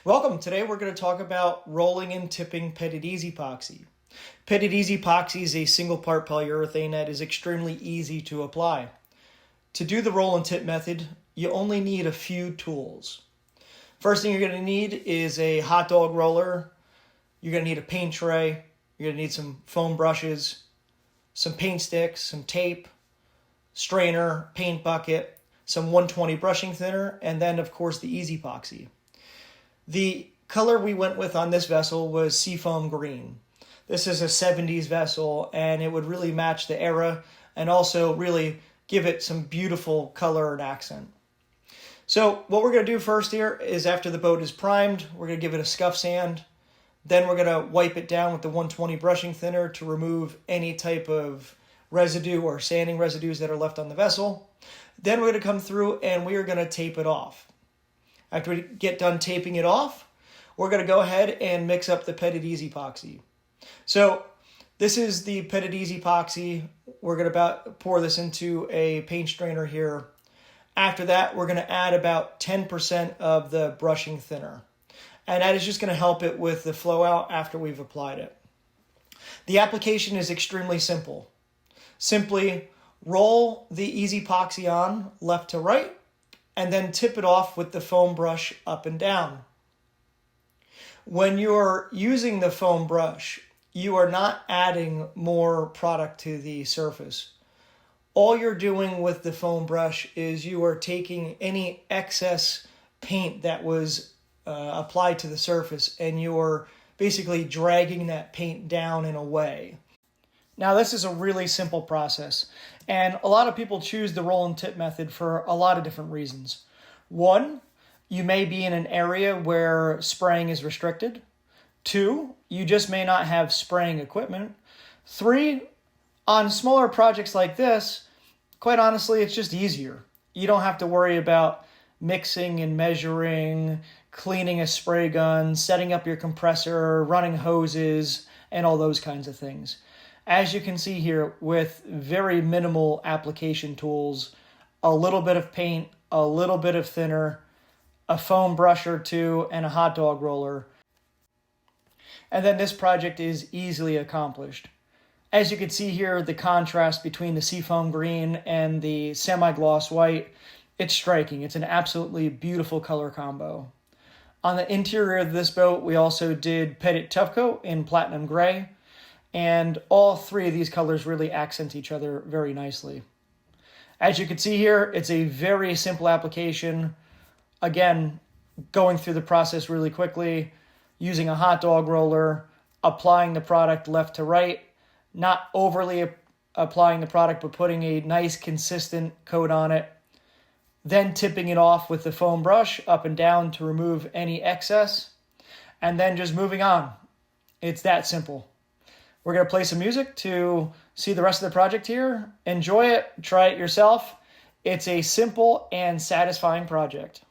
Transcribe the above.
Welcome. Today we're going to talk about rolling and tipping Pettit EZ Poxy. Pettit EZ Poxy is a single part polyurethane that is extremely easy to apply. To do the roll and tip method, you only need a few tools. First thing you're going to need is a hot dog roller. You're going to need a paint tray. You're going to need some foam brushes, some paint sticks, some tape, strainer, paint bucket, some 120 brushing thinner, and then of course the EZ Poxy. The color we went with on this vessel was seafoam green. This is a 70s vessel, and it would really match the era and also really give it some beautiful color and accent. So what we're going to do first here is, after the boat is primed, we're going to give it a scuff sand. Then we're going to wipe it down with the 120 brushing thinner to remove any type of residue or sanding residues that are left on the vessel. Then we're going to come through and we are going to tape it off. After we get done taping it off, we're going to go ahead and mix up the Pettit EZ Poxy. So this is the Pettit EZ Poxy. We're going to pour this into a paint strainer here. After that, we're going to add about 10% of the brushing thinner. And that is just going to help it with the flow out after we've applied it. The application is extremely simple. Simply roll the EZ Poxy on left to right, and then tip it off with the foam brush up and down. When you're using the foam brush, you are not adding more product to the surface. All you're doing with the foam brush is you are taking any excess paint that was applied to the surface, and you're basically dragging that paint down and away. Now, this is a really simple process, and a lot of people choose the roll and tip method for a lot of different reasons. One, you may be in an area where spraying is restricted. Two, you just may not have spraying equipment. Three, on smaller projects like this, quite honestly, it's just easier. You don't have to worry about mixing and measuring, cleaning a spray gun, setting up your compressor, running hoses, and all those kinds of things. As you can see here, with very minimal application tools, a little bit of paint, a little bit of thinner, a foam brush or two, and a hot dog roller. And then this project is easily accomplished. As you can see here, the contrast between the seafoam green and the semi-gloss white, it's striking. It's an absolutely beautiful color combo. On the interior of this boat, we also did Pettit Tough Coat in platinum gray. And all three of these colors really accent each other very nicely. As you can see here, it's a very simple application. Again, going through the process really quickly, using a hot dog roller, applying the product left to right, not overly applying the product, but putting a nice consistent coat on it. Then tipping it off with the foam brush up and down to remove any excess. And then just moving on. It's that simple. We're going to play some music to see the rest of the project here. Enjoy it. Try it yourself. It's a simple and satisfying project.